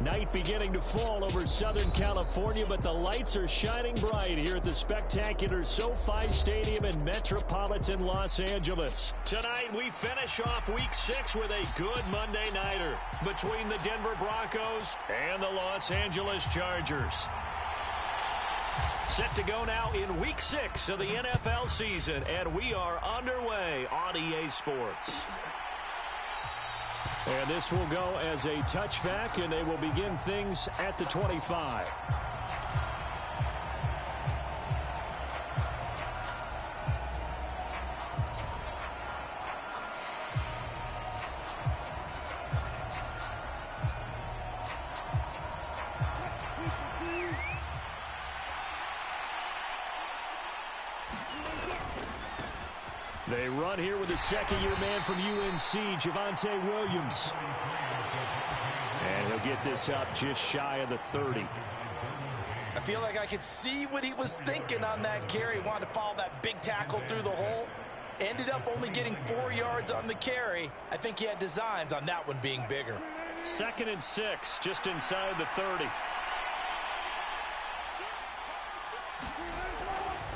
Night beginning to fall over Southern California, but the lights are shining bright here at the spectacular SoFi Stadium in metropolitan Los Angeles. Tonight, we finish off Week 6 with a good Monday nighter between the Denver Broncos and the Los Angeles Chargers. Set to go now in Week 6 of the NFL season, and we are underway on EA Sports. And this will go as a touchback, and they will begin things at the 25. They run here with a second-year man from UNC, Javonte Williams. And he'll get this up just shy of the 30. I feel like I could see what he was thinking on that carry. Wanted to follow that big tackle through the hole. Ended up only getting 4 yards on the carry. I think he had designs on that one being bigger. 2nd and 6, just inside the 30.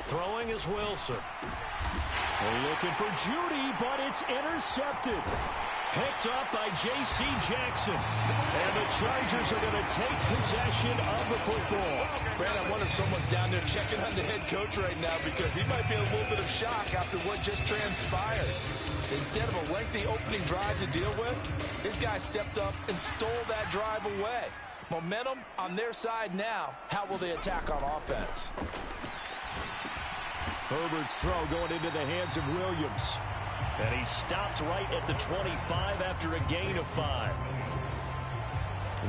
Throwing is Wilson. They're looking for Judy, but it's intercepted. Picked up by J.C. Jackson. And the Chargers are going to take possession of the football. Brad, I wonder if someone's down there checking on the head coach right now because he might be in a little bit of shock after what just transpired. Instead of a lengthy opening drive to deal with, this guy stepped up and stole that drive away. Momentum on their side now. How will they attack on offense? Herbert's throw going into the hands of Williams. And he stopped right at the 25 after a gain of 5.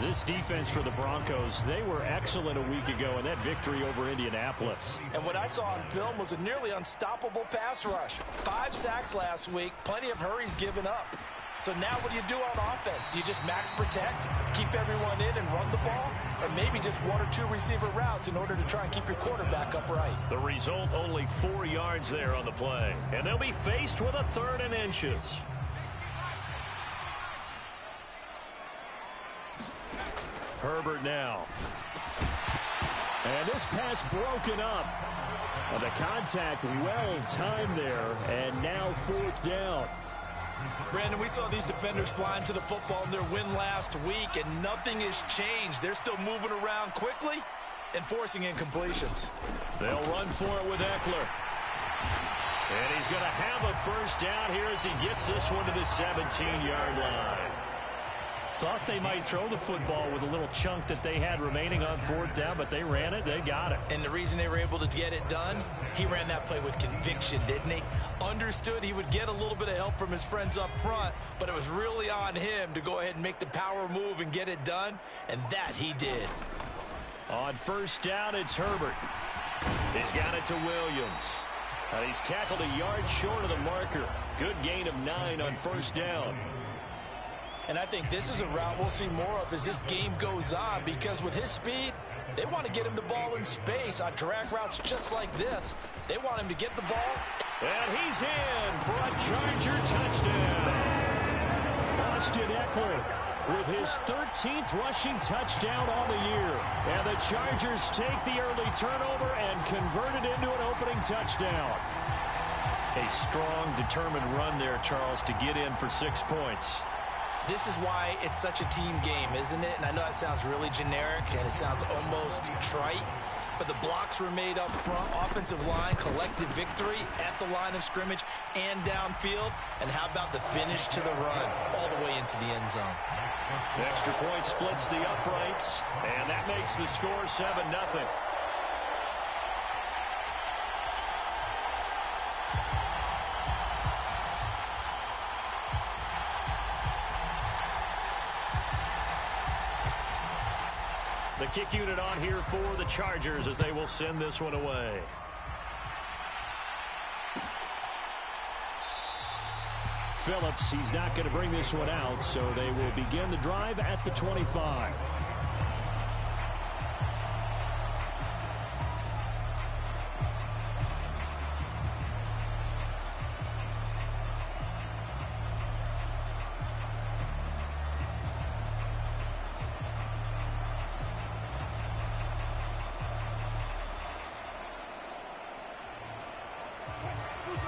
This defense for the Broncos, they were excellent a week ago in that victory over Indianapolis. And what I saw on film was a nearly unstoppable pass rush. 5 sacks last week, plenty of hurries given up. So now what do you do on offense? You just max protect, keep everyone in and run the ball? Or maybe just 1 or 2 receiver routes in order to try and keep your quarterback upright? The result, only 4 yards there on the play. And they'll be faced with a 3rd and inches. Herbert now. And this pass broken up. Well, the contact well timed there. And now 4th down. Brandon, we saw these defenders flying to the football in their win last week, and nothing has changed. They're still moving around quickly and forcing incompletions. They'll run for it with Eckler. And he's going to have a 1st down here as he gets this one to the 17-yard line. Thought they might throw the football with a little chunk that they had remaining on 4th down, but they ran it, they got it. And the reason they were able to get it done, he ran that play with conviction, didn't he? Understood he would get a little bit of help from his friends up front, but it was really on him to go ahead and make the power move and get it done, and that he did. On 1st down, it's Herbert. He's got it to Williams. And he's tackled a yard short of the marker. Good gain of 9 on 1st down. And I think this is a route we'll see more of as this game goes on, because with his speed, they want to get him the ball in space on drag routes just like this. They want him to get the ball. And he's in for a Charger touchdown. Austin Eckler with his 13th rushing touchdown on the year. And the Chargers take the early turnover and convert it into an opening touchdown. A strong, determined run there, Charles, to get in for 6 points. This is why it's such a team game, isn't it? And I know that sounds really generic and it sounds almost trite, but the blocks were made up front, offensive line, collective victory at the line of scrimmage and downfield. And how about the finish to the run all the way into the end zone? The extra point splits the uprights, and that makes the score 7-0. The kick unit on here for the Chargers as they will send this one away. Phillips, he's not going to bring this one out, so they will begin the drive at the 25.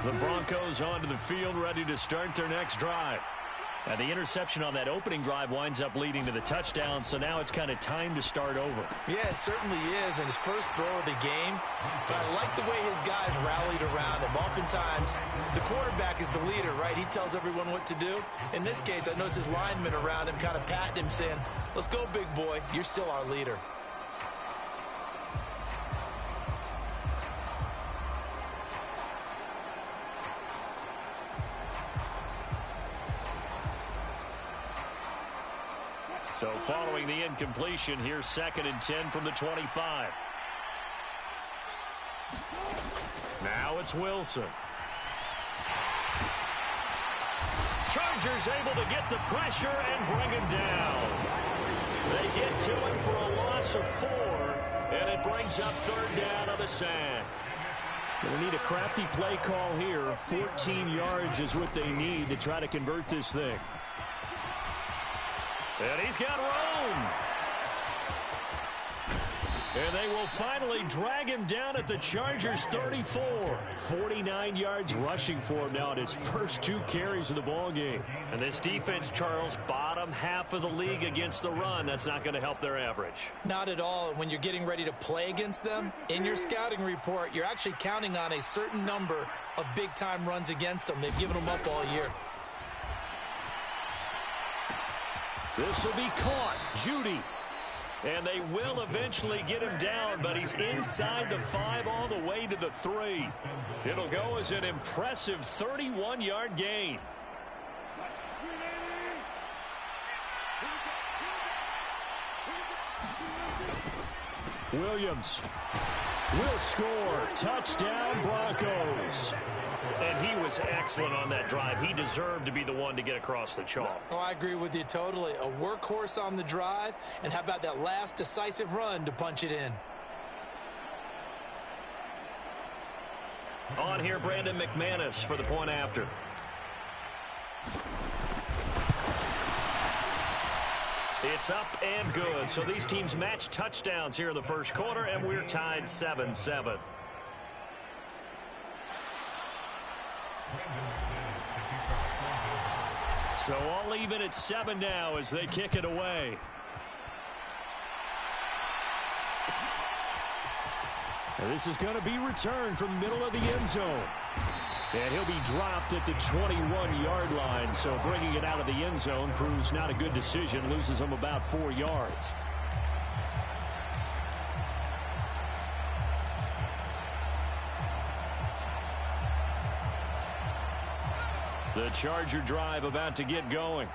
The Broncos onto the field, ready to start their next drive. And the interception on that opening drive winds up leading to the touchdown, so now it's kind of time to start over. Yeah, it certainly is, and his first throw of the game. But I like the way his guys rallied around him. Oftentimes, the quarterback is the leader, right? He tells everyone what to do. In this case, I noticed his linemen around him kind of patting him, saying, "Let's go, big boy. You're still our leader." So following the incompletion, here's 2nd and 10 from the 25. Now it's Wilson. Chargers able to get the pressure and bring him down. They get to him for a loss of 4, and it brings up 3rd down on the sack. Going to need a crafty play call here. 14 yards is what they need to try to convert this thing. And he's got room. And they will finally drag him down at the Chargers' 34. 49 yards rushing for him now at his first 2 carries of the ball game. And this defense, Charles, bottom half of the league against the run. That's not going to help their average. Not at all. When you're getting ready to play against them, in your scouting report, you're actually counting on a certain number of big-time runs against them. They've given them up all year. This will be caught. Judy. And they will eventually get him down, but he's inside the 5 all the way to the 3. It'll go as an impressive 31-yard gain. Williams will score. Touchdown, Broncos. And he was excellent on that drive. He deserved to be the one to get across the chalk. Oh, I agree with you totally. A workhorse on the drive, and how about that last decisive run to punch it in? On here, Brandon McManus for the point after. It's up and good. So these teams match touchdowns here in the first quarter, and we're tied 7-7. So all even at 7 now as they kick it away. And this is going to be returned from the middle of the end zone. And he'll be dropped at the 21-yard line. So bringing it out of the end zone proves not a good decision. Loses him about 4 yards. The Charger drive about to get going.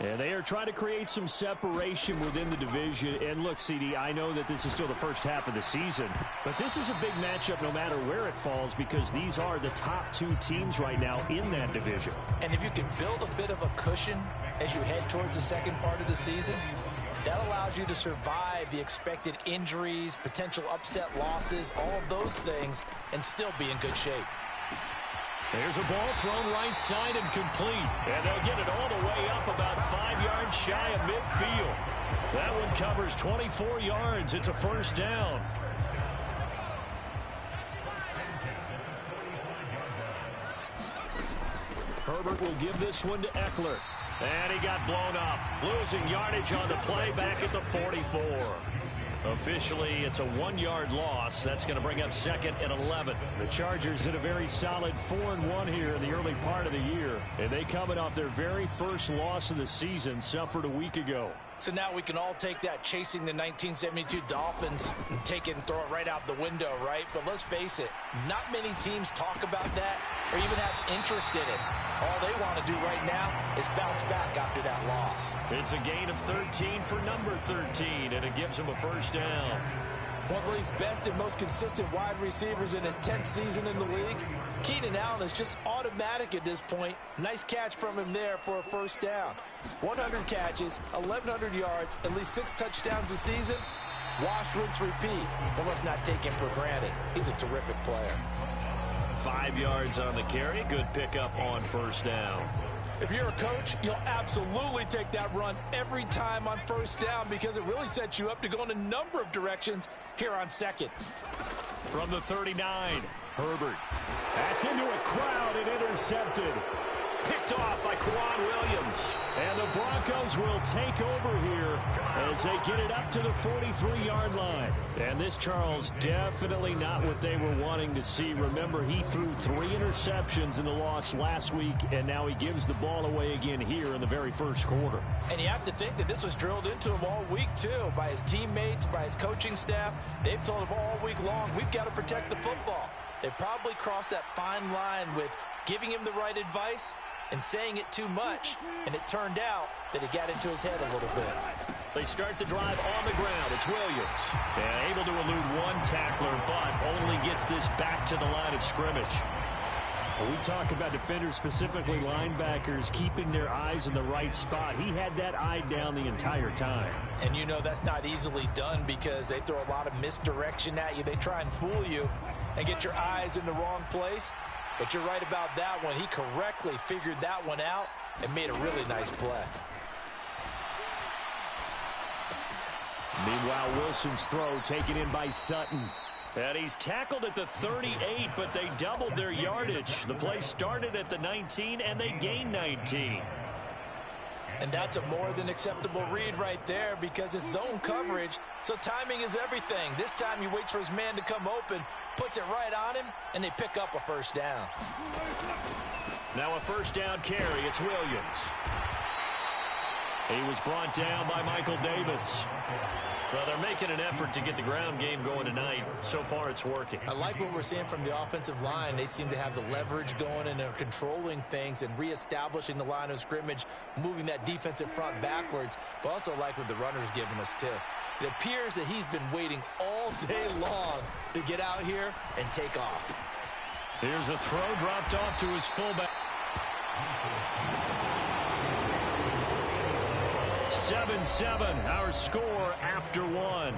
And they are trying to create some separation within the division. And look, CD, I know that this is still the first half of the season, but this is a big matchup no matter where it falls because these are the top 2 teams right now in that division. And if you can build a bit of a cushion as you head towards the second part of the season, that allows you to survive the expected injuries, potential upset losses, all of those things, and still be in good shape. There's a ball thrown right side and complete. And they'll get it all the way up about 5 yards shy of midfield. That one covers 24 yards. It's a first down. Herbert will give this one to Eckler. And he got blown up. Losing yardage on the play back at the 44. Officially, it's a 1-yard loss. That's going to bring up 2nd and 11. The Chargers did a very solid 4-1 here in the early part of the year. And they coming off their very first loss of the season, suffered a week ago. So now we can all take that chasing the 1972 Dolphins and take it and throw it right out the window, right? But let's face it, not many teams talk about that or even have interest in it. All they want to do right now is bounce back after that loss. It's a gain of 13 for number 13, and it gives them a first down. One of the league's best and most consistent wide receivers in his 10th season in the league. Keenan Allen is just automatic at this point. Nice catch from him there for a first down. 100 catches, 1,100 yards, at least 6 touchdowns a season. Wash, rinse, repeat. But let's not take him for granted. He's a terrific player. 5 yards on the carry. Good pickup on first down. If you're a coach, you'll absolutely take that run every time on first down because it really sets you up to go in a number of directions here on second. From the 39, Herbert. That's into a crowd and intercepted. Picked off by Quan Williams. And the Broncos will take over here as they get it up to the 43-yard line. And this, Charles, definitely not what they were wanting to see. Remember, he threw 3 interceptions in the loss last week, and now he gives the ball away again here in the very first quarter. And you have to think that this was drilled into him all week, too, by his teammates, by his coaching staff. They've told him all week long, we've got to protect the football. They probably crossed that fine line with giving him the right advice and saying it too much, and it turned out that it got into his head a little bit. They start the drive on the ground. It's Williams. And able to elude one tackler, but only gets this back to the line of scrimmage. When we talk about defenders, specifically linebackers, keeping their eyes in the right spot, he had that eye down the entire time. And you know that's not easily done because they throw a lot of misdirection at you. They try and fool you and get your eyes in the wrong place. But you're right about that one. He correctly figured that one out and made a really nice play. Meanwhile, Wilson's throw taken in by Sutton. And he's tackled at the 38, but they doubled their yardage. The play started at the 19, and they gained 19. And that's a more than acceptable read right there because it's zone coverage, so timing is everything. This time he waits for his man to come open, puts it right on him, and they pick up a first down. Now a first down carry. It's Williams. He was brought down by Michael Davis. Well, they're making an effort to get the ground game going tonight. So far, it's working. I like what we're seeing from the offensive line. They seem to have the leverage going and are controlling things and reestablishing the line of scrimmage, moving that defensive front backwards, but also like what the runner's giving us, too. It appears that he's been waiting all day long to get out here and take off. Here's a throw dropped off to his fullback. 7-7, our score after one.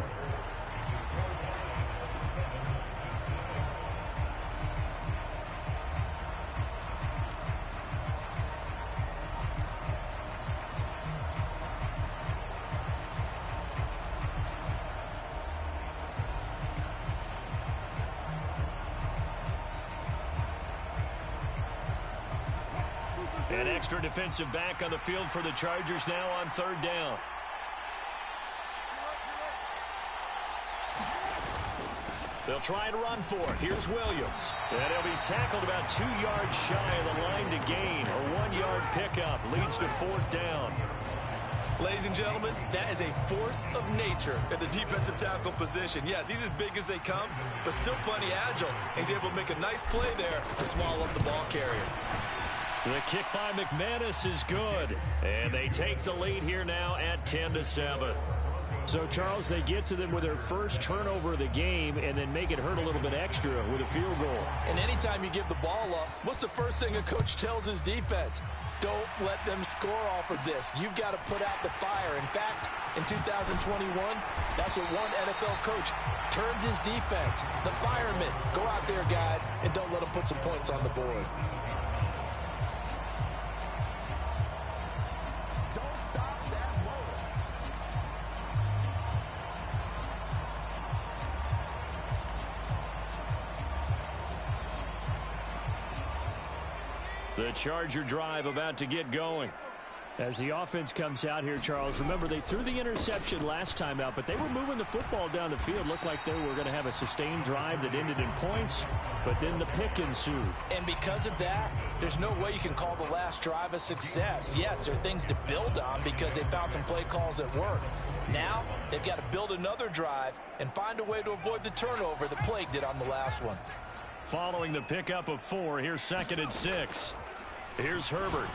An extra defensive back on the field for the Chargers now on third down. They'll try and run for it. Here's Williams. And he'll be tackled about 2 yards shy of the line to gain. A 1-yard pickup leads to fourth down. Ladies and gentlemen, that is a force of nature at the defensive tackle position. Yes, he's as big as they come, but still plenty agile. He's able to make a nice play there to swallow up the ball carrier. The kick by McManus is good. And they take the lead here now at 10-7. So, Charles, they get to them with their first turnover of the game and then make it hurt a little bit extra with a field goal. And anytime you give the ball up, what's the first thing a coach tells his defense? Don't let them score off of this. You've got to put out the fire. In fact, in 2021, that's what one NFL coach termed his defense. The firemen. Go out there, guys, and don't let them put some points on the board. The Charger drive about to get going. As the offense comes out here, Charles, remember they threw the interception last time out, but they were moving the football down the field. Looked like they were going to have a sustained drive that ended in points, but then the pick ensued. And because of that, there's no way you can call the last drive a success. Yes, there are things to build on because they found some play calls that work. Now, they've got to build another drive and find a way to avoid the turnover the plague did on the last one. Following the pickup of 4, here's 2nd and 6. Here's Herbert.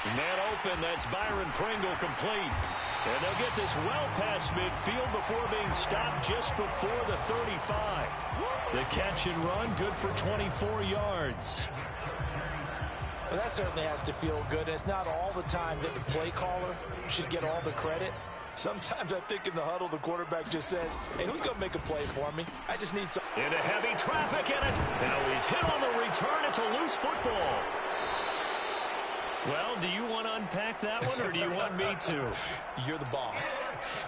Man open, that's Byron Pringle complete. And they'll get this well past midfield before being stopped just before the 35. The catch and run, good for 24 yards. Well, that certainly has to feel good. And it's not all the time that the play caller should get all the credit. Sometimes I think in the huddle, the quarterback just says, hey, who's going to make a play for me? I just need some. Into heavy traffic in it. Now he's hit on the return. It's a loose football. Well, do you want to unpack that one, or do you want me to? You're the boss.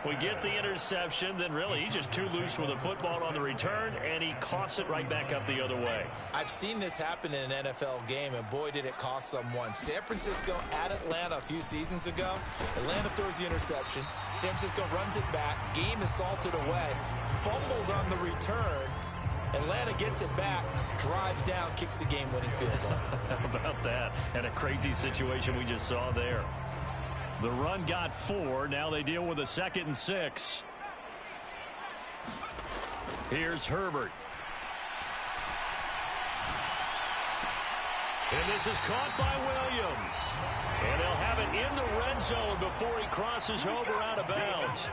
We get the interception, then really he's just too loose with the football on the return, and he coughs it right back up the other way. I've seen this happen in an NFL game, and boy, did it cost someone. San Francisco at Atlanta a few seasons ago. Atlanta throws the interception. San Francisco runs it back. Game is salted away. Fumbles on the return. Atlanta gets it back, drives down, kicks the game-winning field goal. How about that? And a crazy situation we just saw there. The run got 4. Now they deal with a 2nd and 6. Here's Herbert. And this is caught by Williams. And they'll have it in the red zone before he crosses over out of bounds.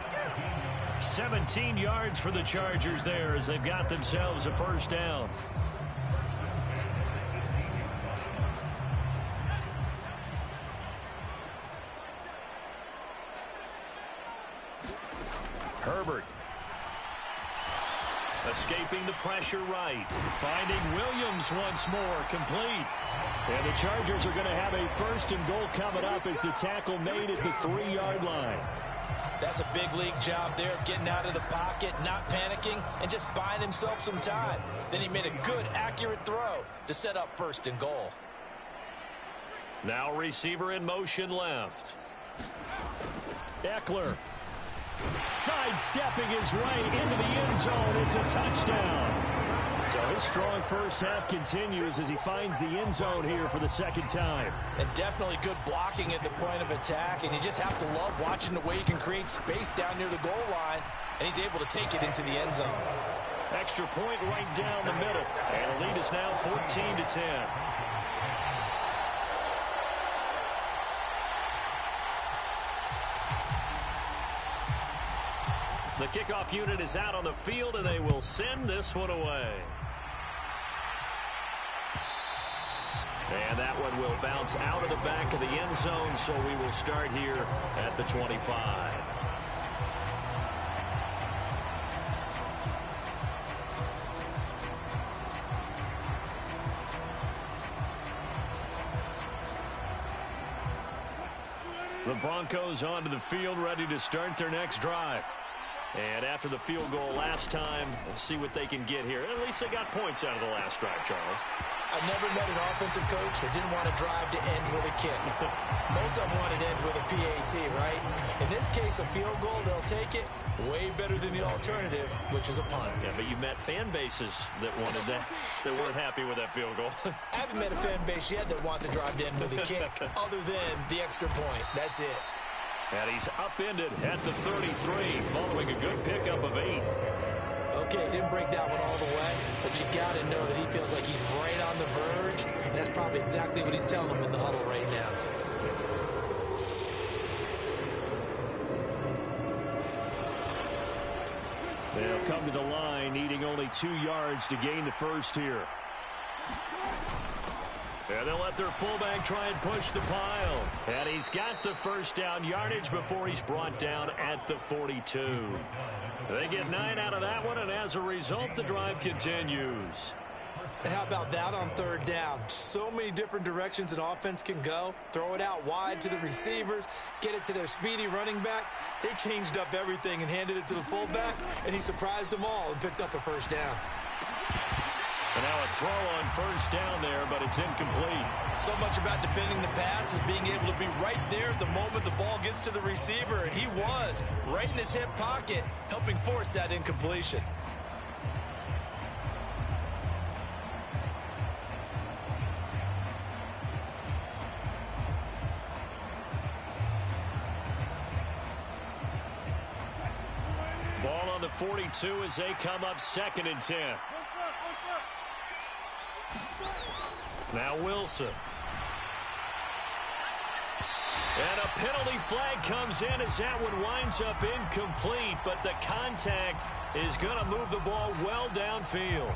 17 yards for the Chargers there as they've got themselves a first down. Herbert. Escaping the pressure right. Finding Williams once more. Complete. And the Chargers are going to have a 1st and goal coming up as the tackle made at the 3-yard line. That's a big league job there of getting out of the pocket, not panicking, and just buying himself some time. Then he made a good, accurate throw to set up 1st and goal. Now receiver in motion left. Eckler. Sidestepping his way into the end zone. It's a touchdown. So his strong first half continues as he finds the end zone here for the 2nd time. And definitely good blocking at the point of attack, and you just have to love watching the way he can create space down near the goal line, and he's able to take it into the end zone. Extra point right down the middle, and the lead is now 14-10. The kickoff unit is out on the field, and they will send this one away. And that one will bounce out of the back of the end zone, so we will start here at the 25. The Broncos onto the field, ready to start their next drive. And after the field goal last time, we'll see what they can get here. At least they got points out of the last drive, Charles. I've never met an offensive coach that didn't want to drive to end with a kick. Most of them wanted to end with a PAT, right? In this case, a field goal, they'll take it. Way better than the alternative, which is a punt. Yeah, but you met fan bases that wanted that, that weren't happy with that field goal. I haven't met a fan base yet that wants to drive to end with a kick, other than the extra point. That's it. And he's upended at the 33, following a good pickup of 8. Okay, he didn't break that one all the way, but you got to know that he feels like he's right on the verge, and that's probably exactly what he's telling them in the huddle right now. They'll come to the line, needing only 2 yards to gain the first here. And they'll let their fullback try and push the pile. And he's got the first down yardage before he's brought down at the 42. They get 9 out of that one, and as a result, the drive continues. And how about that on 3rd down? So many different directions an offense can go. Throw it out wide to the receivers, get it to their speedy running back. They changed up everything and handed it to the fullback, and he surprised them all and picked up a first down. And now a throw on first down there, but it's incomplete. So much about defending the pass is being able to be right there at the moment the ball gets to the receiver, and he was right in his hip pocket, helping force that incompletion. Ball on the 42 as they come up 2nd and 10. Now Wilson. And a penalty flag comes in as that one winds up incomplete, but the contact is going to move the ball well downfield.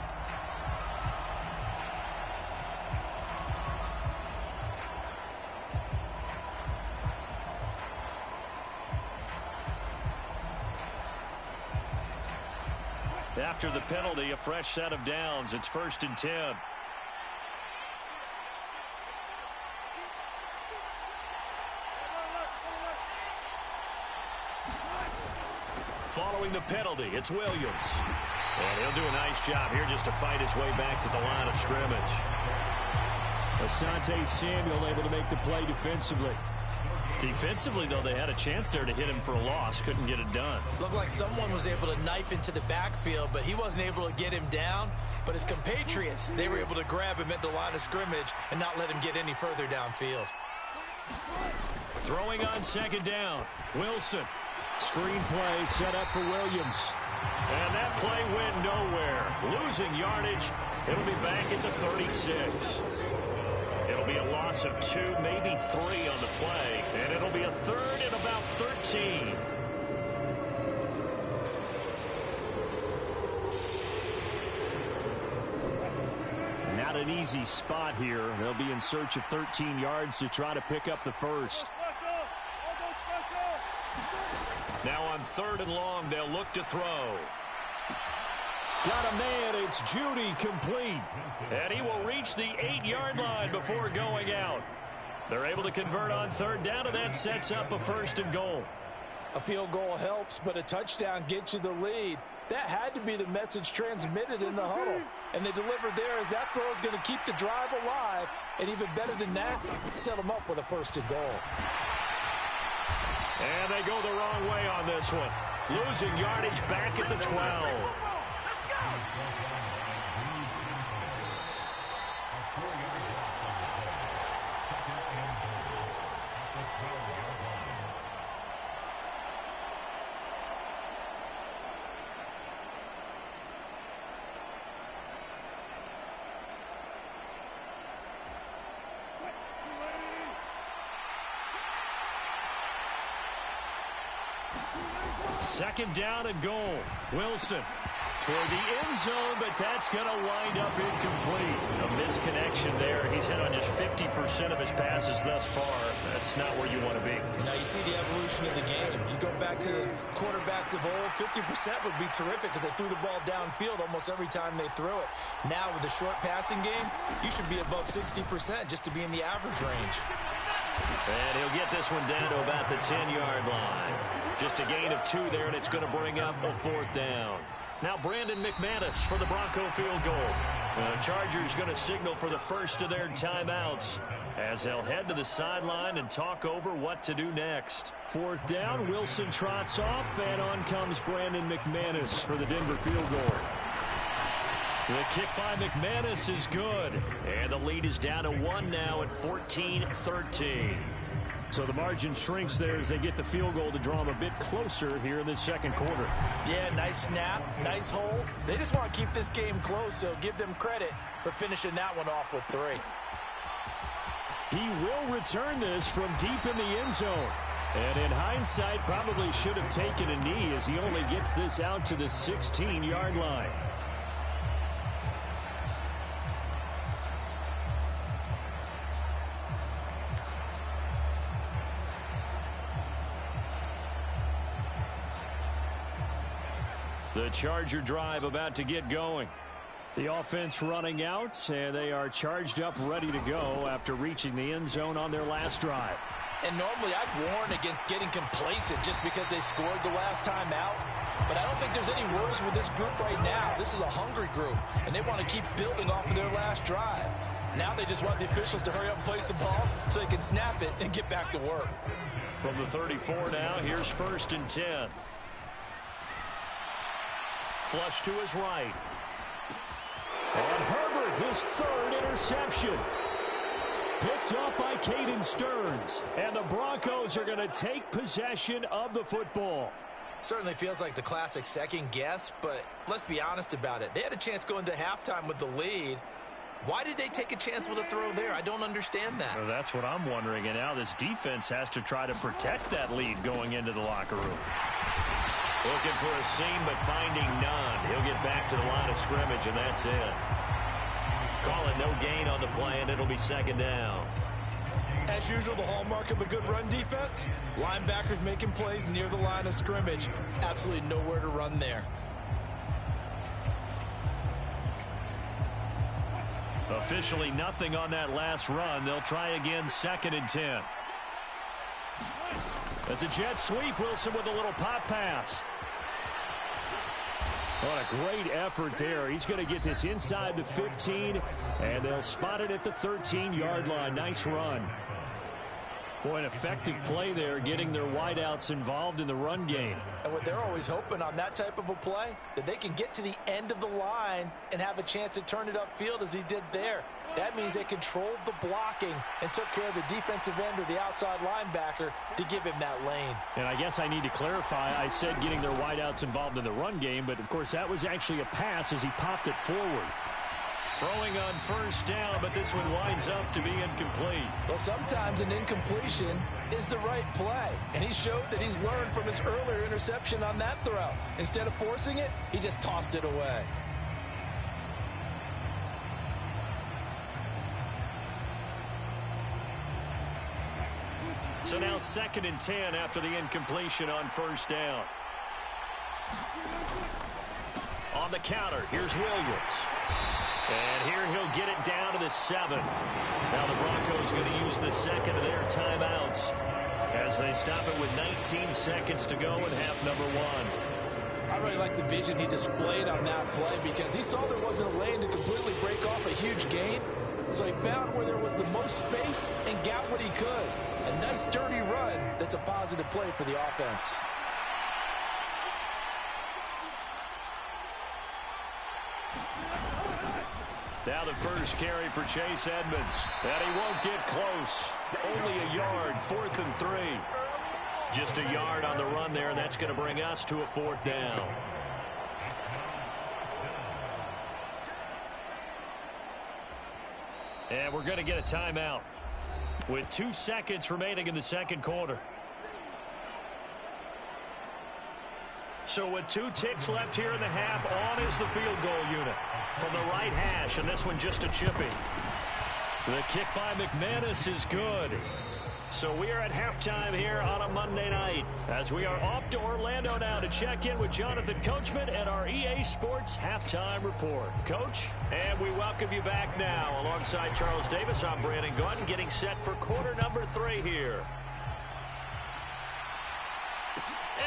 After the penalty, a fresh set of downs. It's 1st and 10. following the penalty. It's Williams. And he'll do a nice job here just to fight his way back to the line of scrimmage. Asante Samuel able to make the play defensively. Defensively, though, they had a chance there to hit him for a loss. Couldn't get it done. Looked like someone was able to knife into the backfield, but he wasn't able to get him down. But his compatriots, they were able to grab him at the line of scrimmage and not let him get any further downfield. Throwing on second down. Wilson. Screen play set up for Williams. And that play went nowhere. Losing yardage. It'll be back at the 36. It'll be a loss of 2, maybe 3 on the play. And it'll be a third and about 13. Not an easy spot here. They'll be in search of 13 yards to try to pick up the first. Now on 3rd and long, they'll look to throw. Got a man, it's Judy, complete. And he will reach the 8-yard line before going out. They're able to convert on 3rd down, and that sets up a 1st and goal. A field goal helps, but a touchdown gets you the lead. That had to be the message transmitted in the huddle. And they delivered there as that throw is going to keep the drive alive. And even better than that, set them up with a 1st and goal. And they go the wrong way on this one. Losing yardage back at the 12. Second down and goal. Wilson toward the end zone, but that's going to wind up incomplete. A misconnection there. He's hit on just 50% of his passes thus far. That's not where you want to be. Now you see the evolution of the game. You go back to the quarterbacks of old, 50% would be terrific because they threw the ball downfield almost every time they threw it. Now with the short passing game, you should be above 60% just to be in the average range. And he'll get this one down to about the 10-yard line. Just a gain of 2 there, and it's going to bring up a 4th down. Now Brandon McManus for the Bronco field goal. The Chargers going to signal for the first of their timeouts as they'll head to the sideline and talk over what to do next. 4th down, Wilson trots off, and on comes Brandon McManus for the Denver field goal. The kick by McManus is good, and the lead is down to 1 now at 14-13. So the margin shrinks there as they get the field goal to draw them a bit closer here in the second quarter. Yeah, nice snap, nice hole. They just want to keep this game close, so give them credit for finishing that one off with 3. He will return this from deep in the end zone. And in hindsight, probably should have taken a knee as he only gets this out to the 16-yard line. The Charger drive about to get going. The offense running out, and they are charged up, ready to go after reaching the end zone on their last drive. And normally I'd warn against getting complacent just because they scored the last time out. But I don't think there's any worries with this group right now. This is a hungry group, and they want to keep building off of their last drive. Now they just want the officials to hurry up and place the ball so they can snap it and get back to work. From the 34 now, here's 1st and 10. Flush to his right. And Herbert, his 3rd interception. Picked up by Caden Stearns. And the Broncos are going to take possession of the football. Certainly feels like the classic second guess, but let's be honest about it. They had a chance going to halftime with the lead. Why did they take a chance with a throw there? I don't understand that. Well, that's what I'm wondering. And now this defense has to try to protect that lead going into the locker room. Looking for a seam, but finding none. He'll get back to the line of scrimmage, and that's it. Call it no gain on the play, and it'll be 2nd down. As usual, the hallmark of a good run defense, linebackers making plays near the line of scrimmage. Absolutely nowhere to run there. Officially nothing on that last run. They'll try again, 2nd and 10. That's a jet sweep. Wilson with a little pop pass. What a great effort there. He's going to get this inside the 15, and they'll spot it at the 13-yard line. Nice run. Boy, an effective play there, getting their wideouts involved in the run game. And what they're always hoping on that type of a play, that they can get to the end of the line and have a chance to turn it upfield as he did there. That means they controlled the blocking and took care of the defensive end or the outside linebacker to give him that lane. And I guess I need to clarify, I said getting their wideouts involved in the run game, but of course that was actually a pass as he popped it forward. Throwing on first down, but this one winds up to be incomplete. Well, sometimes an incompletion is the right play, and he showed that he's learned from his earlier interception on that throw. Instead of forcing it, he just tossed it away. So now 2nd and 10 after the incompletion on first down. On the counter, here's Williams. And here he'll get it down to the 7. Now the Broncos going to use the second of their timeouts as they stop it with 19 seconds to go in half number 1. I really like the vision he displayed on that play because he saw there wasn't a lane to completely break off a huge gain. So he found where there was the most space and got what he could. A nice dirty run that's a positive play for the offense. Now the first carry for Chase Edmonds. And he won't get close. Only a yard, 4th and 3. Just a yard on the run there, and that's going to bring us to a 4th down. And we're going to get a timeout with 2 seconds remaining in the second quarter. So with 2 ticks left here in the half, on is the field goal unit from the right hash, and this one just a chipping. The kick by McManus is good. So we are at halftime here on a Monday night as we are off to Orlando now to check in with Jonathan Coachman and our EA Sports Halftime Report. Coach, and we welcome you back now. Alongside Charles Davis, I'm Brandon Gunn, getting set for quarter number 3 here.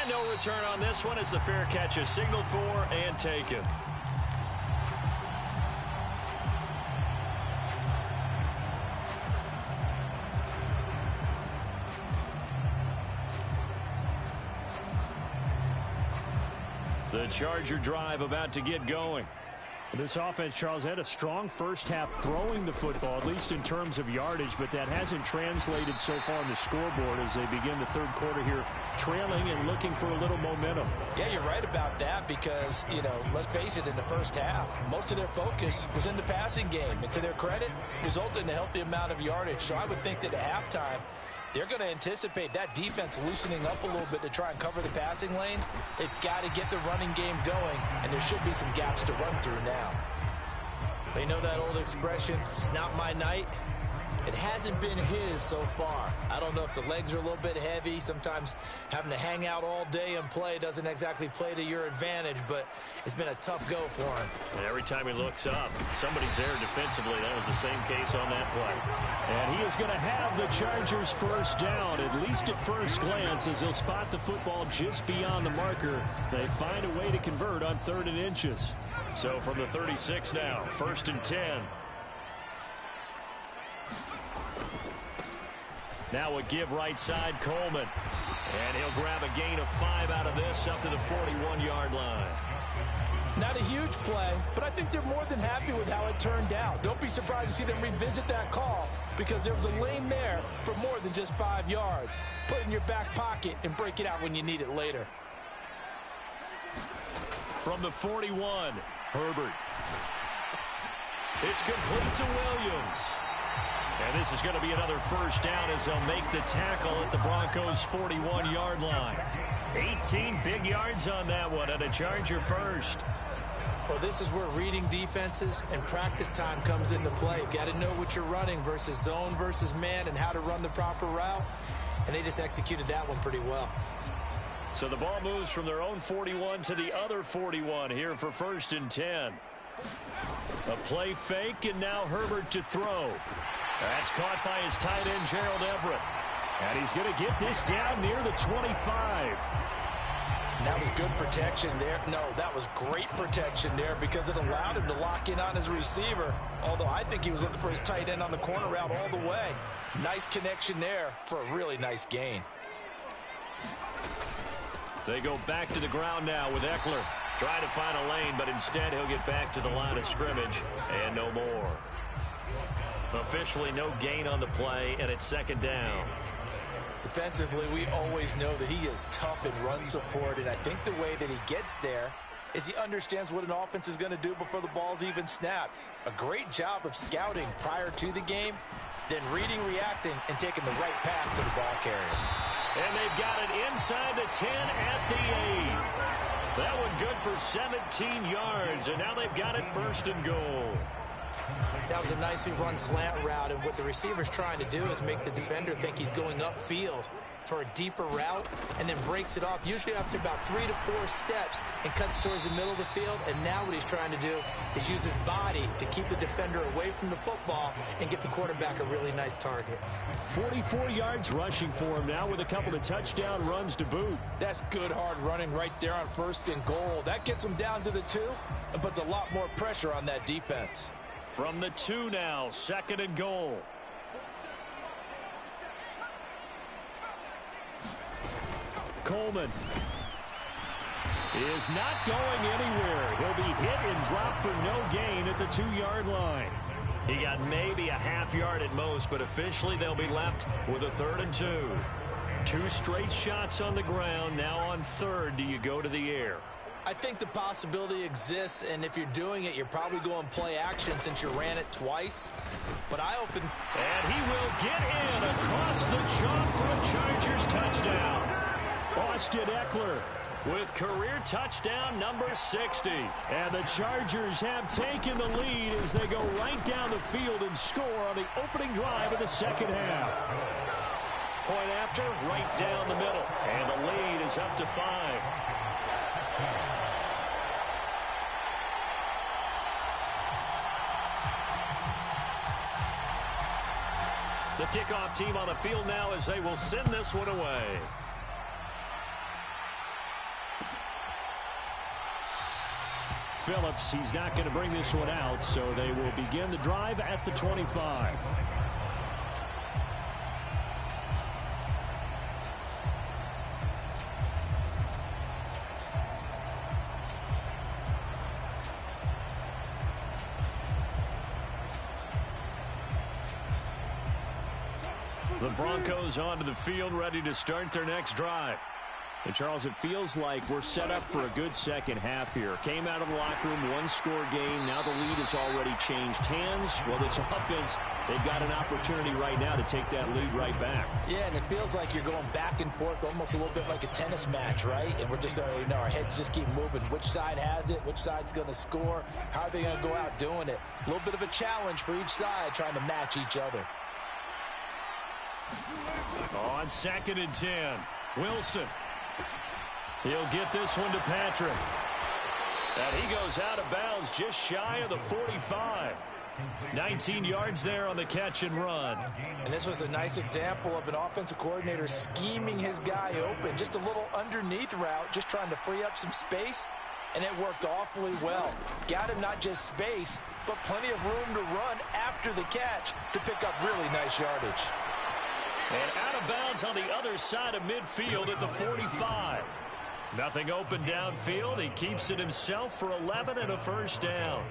And no return on this one as the fair catch is signaled for and taken. The Charger drive about to get going. This offense, Charles, had a strong first half throwing the football, at least in terms of yardage, but that hasn't translated so far on the scoreboard as they begin the third quarter here, trailing and looking for a little momentum. Yeah, you're right about that because, let's face it, in the first half, most of their focus was in the passing game. And to their credit, resulted in a healthy amount of yardage. So I would think that at halftime, they're going to anticipate that defense loosening up a little bit to try and cover the passing lanes. They've got to get the running game going, and there should be some gaps to run through now. They know that old expression, it's not my night. It hasn't been his so far. I don't know if the legs are a little bit heavy. Sometimes having to hang out all day and play doesn't exactly play to your advantage, but it's been a tough go for him. And every time he looks up, somebody's there defensively. That was the same case on that play. And he is going to have the Chargers first down, at least at first glance, as he'll spot the football just beyond the marker. They find a way to convert on 3rd and inches. So from the 36 now, 1st and 10. Now a give right side, Coleman. And he'll grab a gain of 5 out of this up to the 41-yard line. Not a huge play, but I think they're more than happy with how it turned out. Don't be surprised to see them revisit that call because there was a lane there for more than just 5 yards. Put it in your back pocket and break it out when you need it later. From the 41, Herbert. It's complete to Williams. And this is going to be another first down as they'll make the tackle at the Broncos' 41-yard line. 18 big yards on that one, and a Charger first. Well, this is where reading defenses and practice time comes into play. You've got to know what you're running versus zone versus man and how to run the proper route. And they just executed that one pretty well. So the ball moves from their own 41 to the other 41 here for 1st and 10. A play fake, and now Herbert to throw. That's caught by his tight end, Gerald Everett. And he's going to get this down near the 25. And that was good protection there. No, that was great protection there because it allowed him to lock in on his receiver. Although I think he was looking for his tight end on the corner route all the way. Nice connection there for a really nice gain. They go back to the ground now with Eckler. Trying to find a lane, but instead he'll get back to the line of scrimmage and no more. Officially no gain on the play, and it's second down. Defensively, we always know that he is tough in run support, and I think the way that he gets there is he understands what an offense is going to do before the ball's even snapped. A great job of scouting prior to the game, then reading, reacting, and taking the right path to the ball carrier. And they've got it inside the 10 at the 8. That one good for 17 yards, and now they've got it first and goal. That was a nicely run slant route, and what the receiver's trying to do is make the defender think he's going upfield for a deeper route, and then breaks it off, usually after about 3 to 4 steps, and cuts towards the middle of the field. And now what he's trying to do is use his body to keep the defender away from the football and get the quarterback a really nice target. 44 yards rushing for him now with a couple of touchdown runs to boot. That's good hard running right there on first and goal. That gets him down to the 2 and puts a lot more pressure on that defense. From the 2 now, second and goal. Coleman is not going anywhere. He'll be hit and dropped for no gain at the 2-yard line. He got maybe a half yard at most, but officially they'll be left with a 3rd and 2. 2 straight shots on the ground. Now on 3rd, do you go to the air? I think the possibility exists, and if you're doing it, you're probably going play action since you ran it twice. But I open. And he will get in across the chalk for a Chargers touchdown. Austin Eckler with career touchdown number 60. And the Chargers have taken the lead as they go right down the field and score on the opening drive of the second half. Point after, right down the middle. And the lead is up to 5. The kickoff team on the field now as they will send this one away. Phillips, he's not going to bring this one out, so they will begin the drive at the 25. The Broncos onto the field, ready to start their next drive. And, Charles, it feels like we're set up for a good second half here. Came out of the locker room, 1-score game. Now the lead has already changed hands. Well, this offense, they've got an opportunity right now to take that lead right back. Yeah, and it feels like you're going back and forth, almost a little bit like a tennis match, right? And we're just, our heads just keep moving. Which side has it? Which side's going to score? How are they going to go out doing it? A little bit of a challenge for each side, trying to match each other. On 2nd and 10, Wilson. He'll get this one to Patrick. And he goes out of bounds just shy of the 45. 19 yards there on the catch and run. And this was a nice example of an offensive coordinator scheming his guy open. Just a little underneath route, just trying to free up some space. And it worked awfully well. Got him not just space, but plenty of room to run after the catch to pick up really nice yardage. And out of bounds on the other side of midfield at the 45. Nothing open downfield. He keeps it himself for 11 and a first down.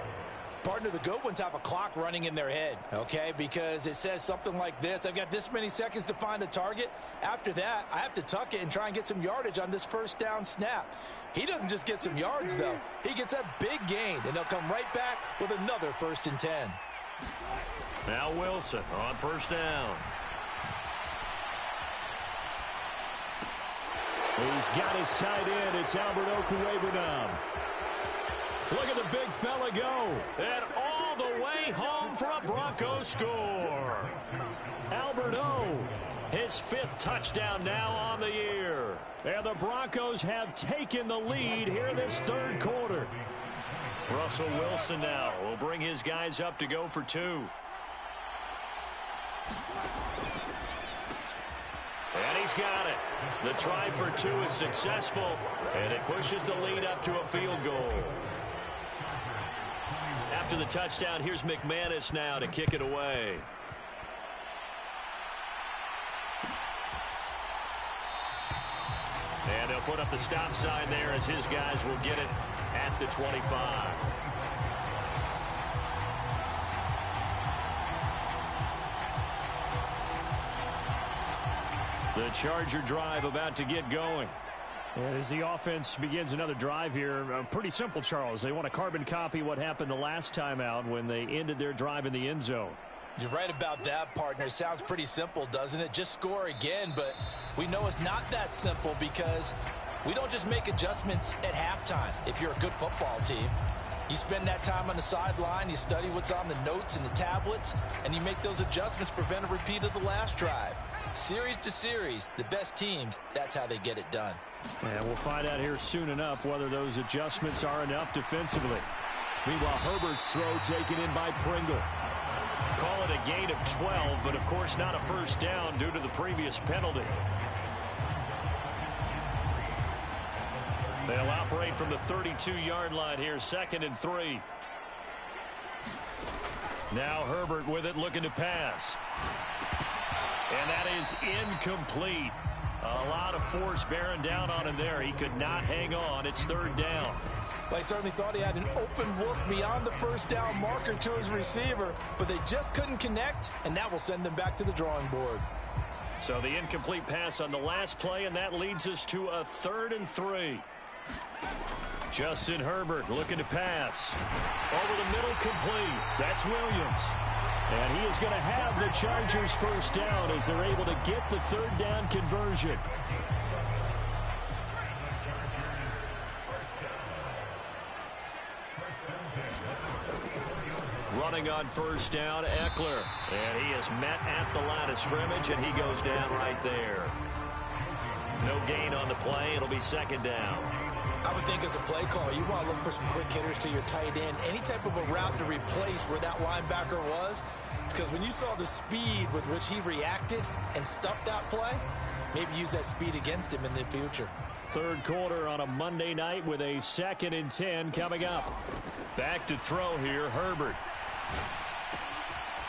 Partner, the good ones have a clock running in their head, okay? Because it says something like this. I've got this many seconds to find a target. After that, I have to tuck it and try and get some yardage on this first down snap. He doesn't just get some yards, though. He gets a big gain, and they'll come right back with another 1st and 10. Now Wilson on first down. He's got his tight end. It's Albert Okwuegbunam. Look at the big fella go. And all the way home for a Broncos score. Albert O, his 5th touchdown now on the year. And the Broncos have taken the lead here this 3rd quarter. Russell Wilson now will bring his guys up to go for 2. And He's got it. The try for two is successful, and it pushes the lead up to a field goal. After the touchdown, here's McManus now to kick it away. And they'll put up the stop sign there as his guys will get it at the 25. The Charger drive about to get going. And as the offense begins another drive here, pretty simple, Charles. They want to carbon copy what happened the last time out when they ended their drive in the end zone. You're right about that, partner. It sounds pretty simple, doesn't it? Just score again, but we know it's not that simple because we don't just make adjustments at halftime. If you're a good football team, you spend that time on the sideline, you study what's on the notes and the tablets, and you make those adjustments to prevent a repeat of the last drive. Series to series, the best teams, that's how they get it done. And we'll find out here soon enough whether those adjustments are enough defensively. Meanwhile, Herbert's throw taken in by Pringle. Call it a gain of 12, but of course not a first down due to the previous penalty. They'll operate from the 32-yard line here, 2nd and 3. Now Herbert with it, looking to pass. And that is incomplete. A lot of force bearing down on him there. He could not hang on. It's 3rd down. Well, I certainly thought he had an open look beyond the first down marker to his receiver, but they just couldn't connect, and that will send them back to the drawing board. So the incomplete pass on the last play, and that leads us to a 3rd and 3. Justin Herbert looking to pass. Over the middle, complete. That's Williams. And he is going to have the Chargers first down as they're able to get the 3rd down conversion. Running on first down, Eckler. And he is met at the line of scrimmage, and he goes down right there. No gain on the play. It'll be 2nd down. I would think as a play call, you want to look for some quick hitters to your tight end. Any type of a route to replace where that linebacker was. Because when you saw the speed with which he reacted and stuffed that play, maybe use that speed against him in the future. 3rd quarter on a Monday night with a 2nd and 10 coming up. Back to throw here, Herbert.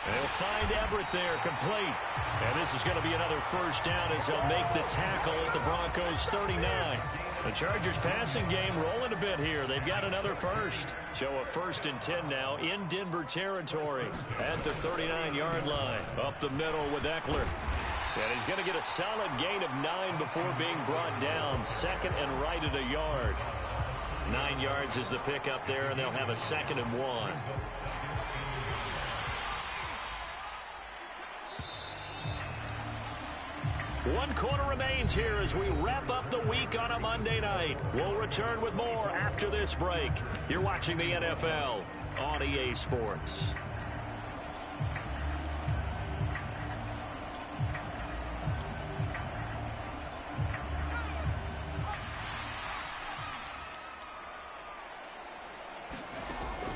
And he'll find Everett there, complete. And this is going to be another first down as they'll make the tackle at the Broncos 39. The Chargers passing game rolling a bit here. They've got another first. So a 1st and 10 now in Denver territory at the 39-yard line. Up the middle with Eckler. And he's going to get a solid gain of 9 before being brought down. 2nd and right at a yard. 9 yards is the pickup there, and they'll have a 2nd and 1. One quarter remains here as we wrap up the week on a Monday night. We'll return with more after this break. You're watching the NFL on EA Sports.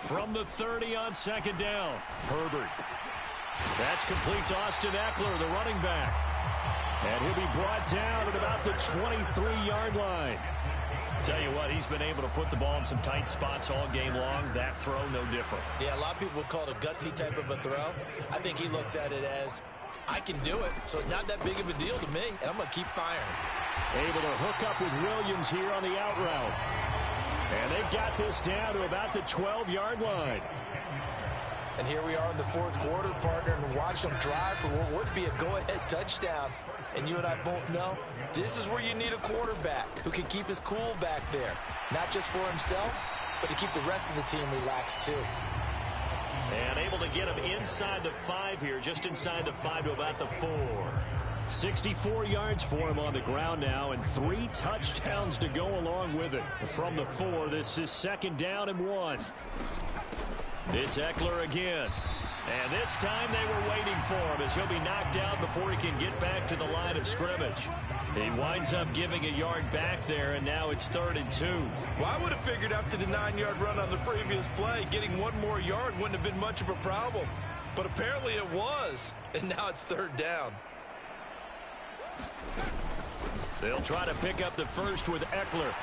From the 30 on 2nd down, Herbert. That's complete to Austin Eckler, the running back. And he'll be brought down at about the 23-yard line. Tell you what, he's been able to put the ball in some tight spots all game long. That throw, no different. Yeah, a lot of people would call it a gutsy type of a throw. I think he looks at it as, I can do it, so it's not that big of a deal to me, and I'm going to keep firing. Able to hook up with Williams here on the out route. And they've got this down to about the 12-yard line. And here we are in the 4th quarter, partner, and watch them drive for what would be a go-ahead touchdown. And you and I both know this is where you need a quarterback who can keep his cool back there. Not just for himself, but to keep the rest of the team relaxed too. And able to get him inside the 5 here, just inside the 5 to about the 4. 64 yards for him on the ground now, and 3 touchdowns to go along with it. From the 4, this is 2nd down and 1. It's Eckler again. And this time they were waiting for him as he'll be knocked down before he can get back to the line of scrimmage. He winds up giving a yard back there, and now it's 3rd and 2. Well, I would have figured after the 9-yard run on the previous play, getting 1 more yard wouldn't have been much of a problem. But apparently it was, and now it's 3rd down. They'll try to pick up the first with Eckler.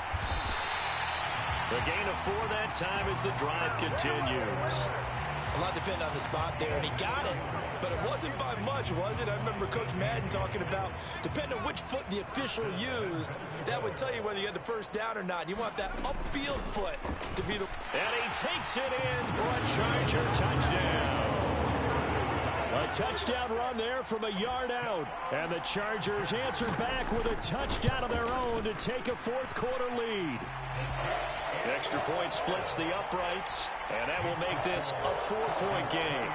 The gain of 4 that time as the drive continues. A lot depended on the spot there, and he got it, but it wasn't by much, was it? I remember Coach Madden talking about, depending on which foot the official used, that would tell you whether you had the first down or not. You want that upfield foot to be the... And he takes it in for a Charger touchdown. A touchdown run there from a yard out. And the Chargers answer back with a touchdown of their own to take a fourth-quarter lead. Extra point splits the uprights, and that will make this a 4-point game.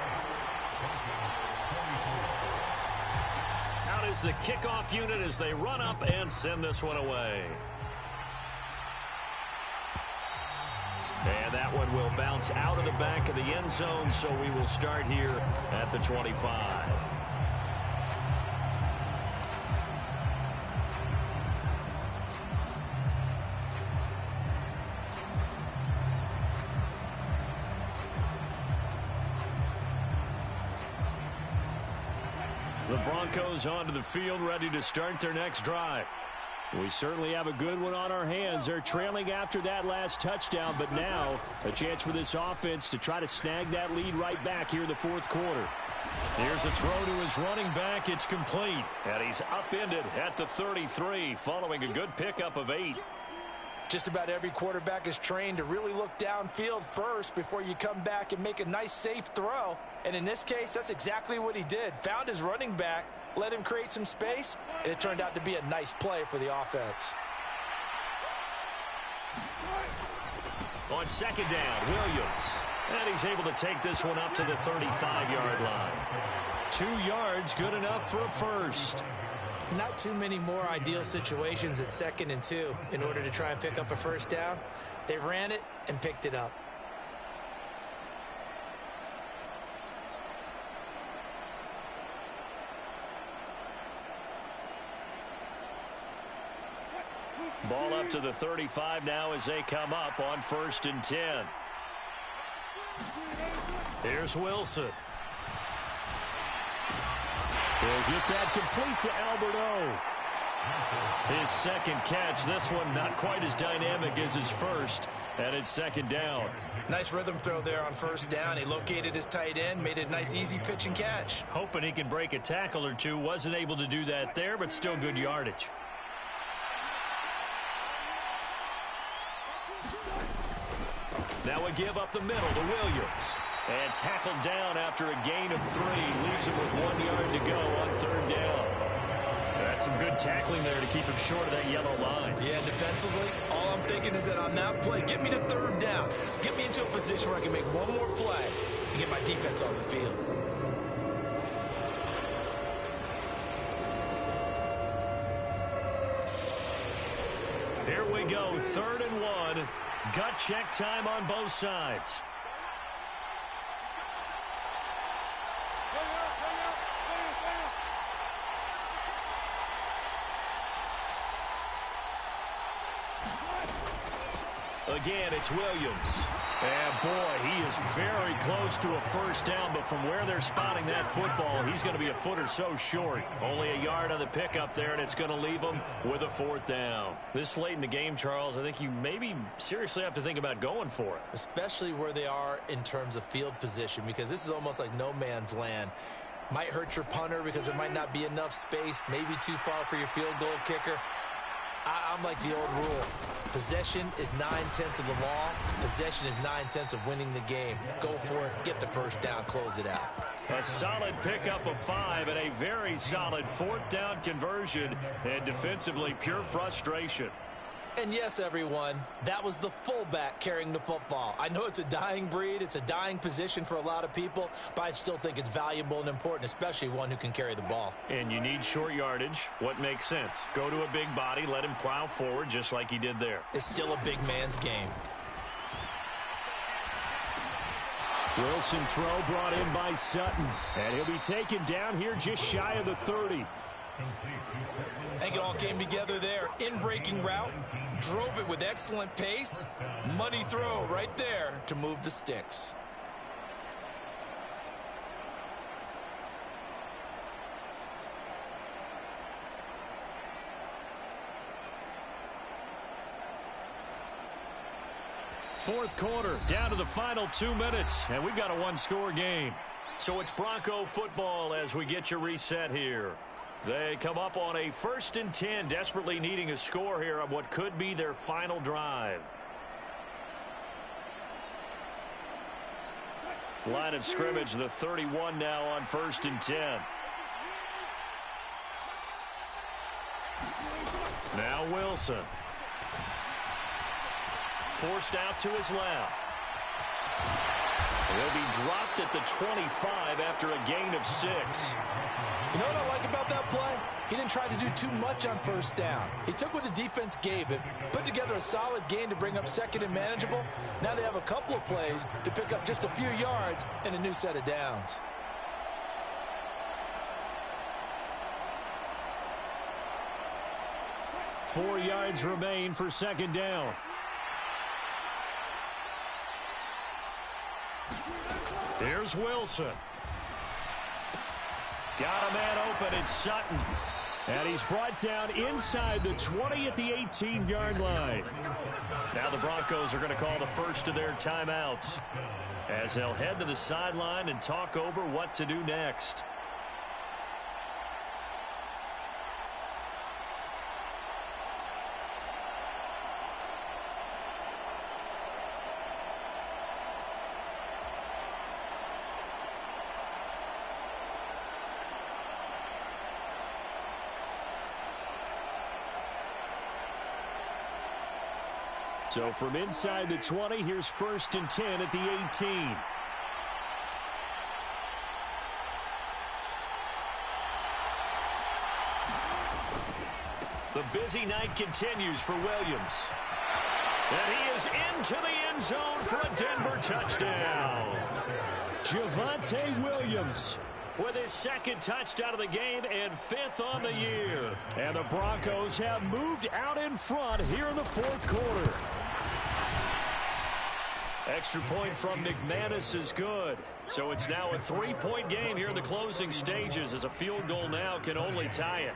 Out is the kickoff unit as they run up and send this one away. And that one will bounce out of the back of the end zone, so we will start here at the 25. The Broncos onto the field, ready to start their next drive. We certainly have a good one on our hands. They're trailing after that last touchdown, but now a chance for this offense to try to snag that lead right back here in the fourth quarter. Here's a throw to his running back. It's complete, and he's upended at the 33 following a good pickup of 8. Just about every quarterback is trained to really look downfield first before you come back and make a nice, safe throw. And in this case, that's exactly what he did. Found his running back, let him create some space, and it turned out to be a nice play for the offense. On second down, Williams. And he's able to take this one up to the 35-yard line. 2 yards, good enough for a first. Not too many more ideal situations at 2nd and 2 in order to try and pick up a first down. They ran it and picked it up. Ball up to the 35 now as they come up on 1st and 10. Here's Wilson. He'll get that complete to Albert O. His second catch. This one not quite as dynamic as his first, and it's 2nd down. Nice rhythm throw there on 1st down. He located his tight end, made it a nice easy pitch and catch. Hoping he can break a tackle or two. Wasn't able to do that there, but still good yardage. Now we give up the middle to Williams. And tackled down after a gain of 3. Leaves him with 1 yard to go on 3rd down. That's some good tackling there to keep him short of that yellow line. Yeah, defensively, all I'm thinking is that on that play, get me to 3rd down. Get me into a position where I can make one more play and get my defense off the field. Here we go, 3rd and 1. Gut check time on both sides. Again, it's Williams. And, boy, he is very close to a first down, but from where they're spotting that football, he's going to be a foot or so short. Only a yard on the pickup there, and it's going to leave him with a 4th down. This late in the game, Charles, I think you maybe seriously have to think about going for it. Especially where they are in terms of field position, because this is almost like no man's land. Might hurt your punter because there might not be enough space, maybe too far for your field goal kicker. I'm like the old rule. Possession is 9/10 of the law. Possession is 9/10 of winning the game. Go for it. Get the first down. Close it out. A solid pickup of 5 and a very solid 4th down conversion. And defensively, pure frustration. And yes, everyone, that was the fullback carrying the football. I know it's a dying breed. It's a dying position for a lot of people, but I still think it's valuable and important, especially one who can carry the ball. And you need short yardage. What makes sense? Go to a big body, let him plow forward just like he did there. It's still a big man's game. Wilson throw brought in by Sutton. And he'll be taken down here just shy of the 30. I think it all came together there. In-breaking route, drove it with excellent pace. Money throw right there to move the sticks. Fourth quarter, down to the final 2 minutes, and we've got a one-score game. So it's Bronco football as we get your reset here. They come up on a 1st and 10, desperately needing a score here on what could be their final drive. Line of scrimmage, the 31 now on 1st and 10. Now Wilson. Forced out to his left. He'll be dropped at the 25 after a gain of 6. You know what I like about that play? He didn't try to do too much on 1st down. He took what the defense gave him, put together a solid gain to bring up 2nd and manageable. Now they have a couple of plays to pick up just a few yards and a new set of downs. Four yards remain for 2nd down. Here's Wilson. Got a man open. It's Sutton. And he's brought down inside the 20 at the 18-yard line. Now the Broncos are going to call the first of their timeouts as they'll head to the sideline and talk over what to do next. So from inside the 20, here's 1st and 10 at the 18. The busy night continues for Williams. And he is into the end zone for a Denver touchdown. Javonte Williams with his 2nd touchdown of the game and 5th on the year. And the Broncos have moved out in front here in the 4th quarter. Extra point from McManus is good. So it's now a 3-point game here in the closing stages as a field goal now can only tie it.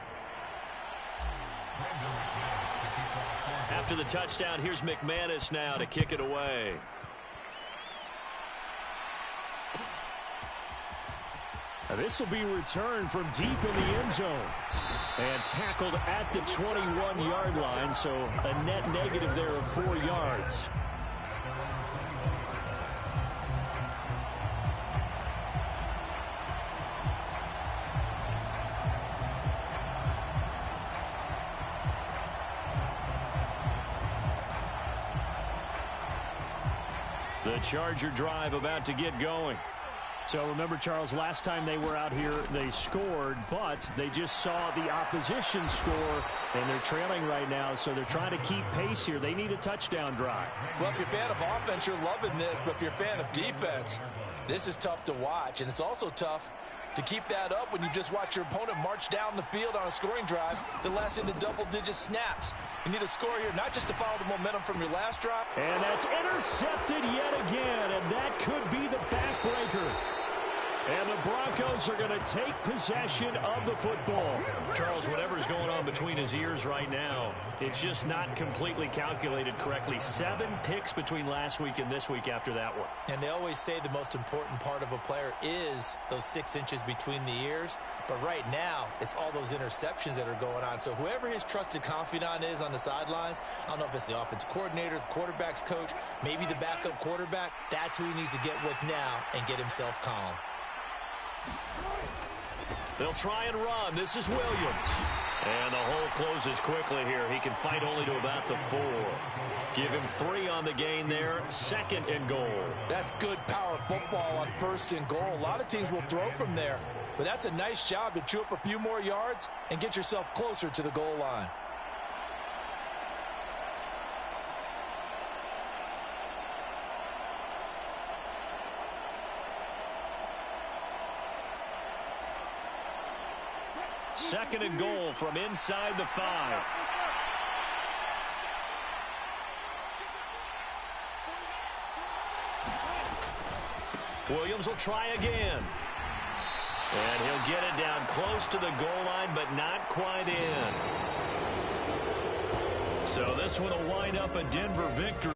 After the touchdown, here's McManus now to kick it away. Now this will be returned from deep in the end zone. And tackled at the 21-yard line, so a net negative there of 4 yards. The Charger drive about to get going. So remember, Charles, last time they were out here, they scored, but they just saw the opposition score, and they're trailing right now, so they're trying to keep pace here. They need a touchdown drive. Well, if you're a fan of offense, you're loving this, but if you're a fan of defense, this is tough to watch, and it's also tough to keep that up when you just watch your opponent march down the field on a scoring drive that lasts into double-digit snaps. You need a score here, not just to follow the momentum from your last drive. And that's intercepted yet again, and that could be the backbreaker. And the Broncos are going to take possession of the football. Charles, whatever's going on between his ears right now, it's just not completely calculated correctly. 7 picks between last week and this week after that one. And they always say the most important part of a player is those 6 inches between the ears. But right now, it's all those interceptions that are going on. So whoever his trusted confidant is on the sidelines, I don't know if it's the offensive coordinator, the quarterback's coach, maybe the backup quarterback, that's who he needs to get with now and get himself calm. They'll try and run. This is Williams. And the hole closes quickly here. He can fight only to about the 4. Give him 3 on the gain there. 2nd and goal. That's good power football on 1st and goal. A lot of teams will throw from there. But that's a nice job to chew up a few more yards and get yourself closer to the goal line. Second and goal from inside the 5. Williams will try again. And he'll get it down close to the goal line, but not quite in. So this one will wind up a Denver victory.